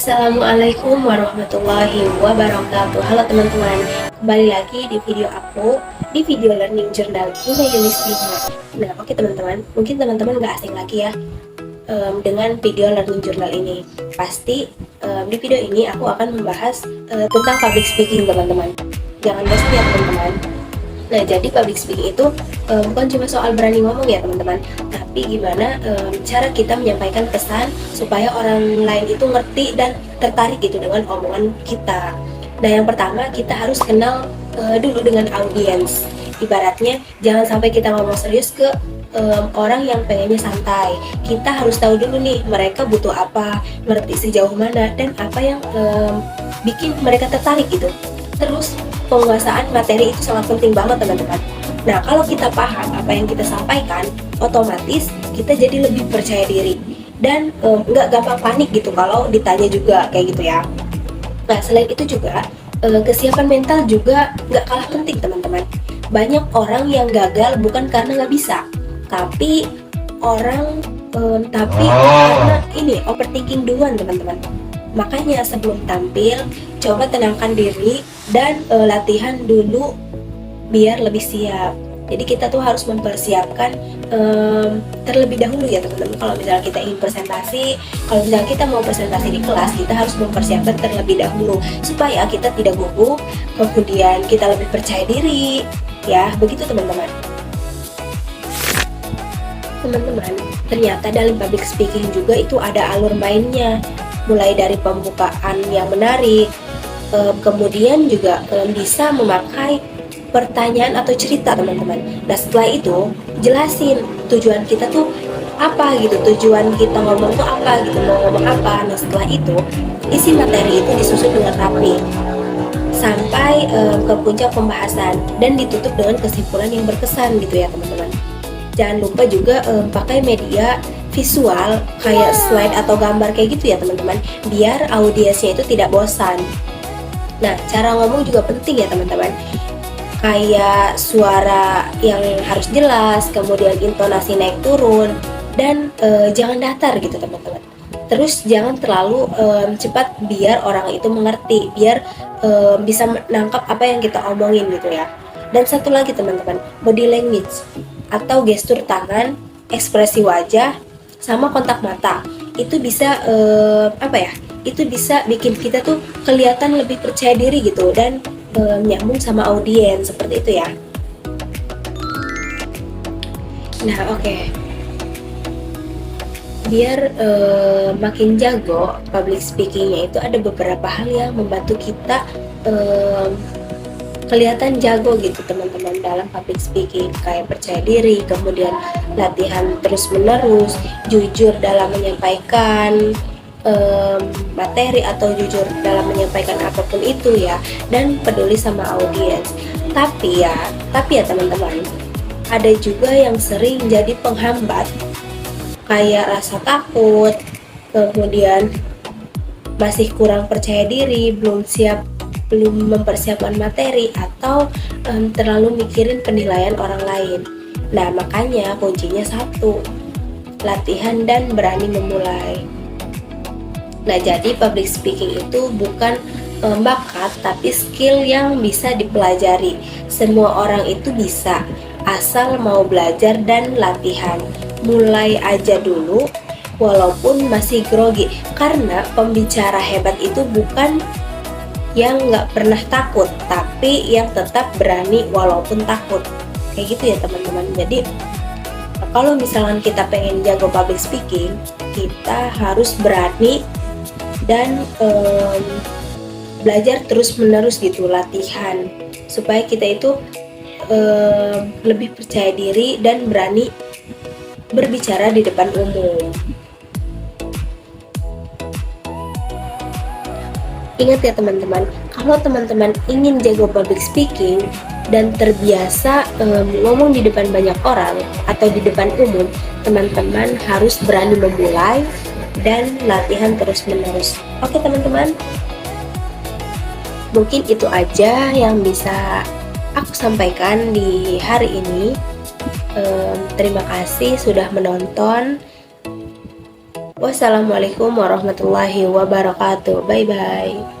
Assalamualaikum warahmatullahi wabarakatuh. Halo teman-teman, kembali lagi di video aku di video learning journal Ina Yulistina. Nah, oke teman-teman, mungkin teman-teman nggak asing lagi ya dengan video learning journal ini. Pasti di video ini aku akan membahas tentang public speaking teman-teman. Jangan bosan ya teman-teman. Nah, jadi public speaking itu bukan cuma soal berani ngomong ya teman-teman, tapi gimana cara kita menyampaikan pesan supaya orang lain itu ngerti dan tertarik gitu dengan omongan kita. Nah, yang pertama kita harus kenal dulu dengan audiens. Ibaratnya jangan sampai kita ngomong serius ke orang yang pengennya santai. Kita harus tahu dulu nih mereka butuh apa, ngerti sejauh mana, dan apa yang bikin mereka tertarik gitu. Terus penguasaan materi itu sangat penting banget teman-teman. Nah, kalau kita paham apa yang kita sampaikan, otomatis kita jadi lebih percaya diri dan nggak gampang panik gitu kalau ditanya juga kayak gitu ya. Nah, selain itu juga kesiapan mental juga nggak kalah penting teman-teman. Banyak orang yang gagal bukan karena nggak bisa, tapi karena ini overthinking duluan teman-teman. Makanya sebelum tampil, coba tenangkan diri dan latihan dulu biar lebih siap. Jadi kita tuh harus mempersiapkan terlebih dahulu ya teman-teman. Kalau misalnya kita ingin presentasi, kalau misalnya kita mau presentasi di kelas, kita harus mempersiapkan terlebih dahulu supaya kita tidak gugup, kemudian kita lebih percaya diri. Ya, begitu teman-teman. Teman-teman, ternyata dalam public speaking juga itu ada alur mainnya. Mulai dari pembukaan yang menarik, kemudian juga bisa memakai pertanyaan atau cerita teman-teman. Nah, setelah itu jelasin tujuan kita tuh apa gitu, tujuan kita ngomong tuh apa gitu, mau ngomong apa. Nah, setelah itu isi materi itu disusun dengan rapi sampai ke puncak pembahasan dan ditutup dengan kesimpulan yang berkesan gitu ya teman-teman. Jangan lupa juga pakai media visual kayak slide atau gambar kayak gitu ya teman-teman, biar audiensnya itu tidak bosan. Nah, cara ngomong juga penting ya teman-teman, kayak suara yang harus jelas, kemudian intonasi naik turun, dan jangan datar gitu teman-teman. Terus jangan terlalu cepat biar orang itu mengerti, biar bisa menangkap apa yang kita omongin gitu ya. Dan satu lagi teman-teman, body language atau gestur tangan, ekspresi wajah, sama kontak mata itu bisa itu bisa bikin kita tuh kelihatan lebih percaya diri gitu dan nyambung sama audiens seperti itu ya. Nah, oke. Biar makin jago public speakingnya itu ada beberapa hal yang membantu kita kelihatan jago gitu teman-teman dalam public speaking, kayak percaya diri, kemudian latihan terus menerus, jujur dalam menyampaikan materi atau jujur dalam menyampaikan apapun itu ya, dan peduli sama audiens. Tapi ya teman-teman, ada juga yang sering jadi penghambat kayak rasa takut, kemudian masih kurang percaya diri, belum mempersiapkan materi, atau terlalu mikirin penilaian orang lain. Nah, makanya kuncinya satu, latihan dan berani memulai. Nah, jadi public speaking itu bukan bakat, tapi skill yang bisa dipelajari. Semua orang itu bisa, asal mau belajar dan latihan. Mulai aja dulu, walaupun masih grogi, karena pembicara hebat itu bukan yang nggak pernah takut, tapi yang tetap berani walaupun takut. Kayak gitu ya teman-teman. Jadi kalau misalkan kita pengen jago public speaking, kita harus berani dan belajar terus menerus gitu, latihan supaya kita itu lebih percaya diri dan berani berbicara di depan umum. Ingat ya teman-teman, kalau teman-teman ingin jago public speaking dan terbiasa ngomong di depan banyak orang atau di depan umum, teman-teman harus berani memulai dan latihan terus-menerus. Oke teman-teman, mungkin itu aja yang bisa aku sampaikan di hari ini. Terima kasih sudah menonton. Wassalamualaikum warahmatullahi wabarakatuh. Bye bye.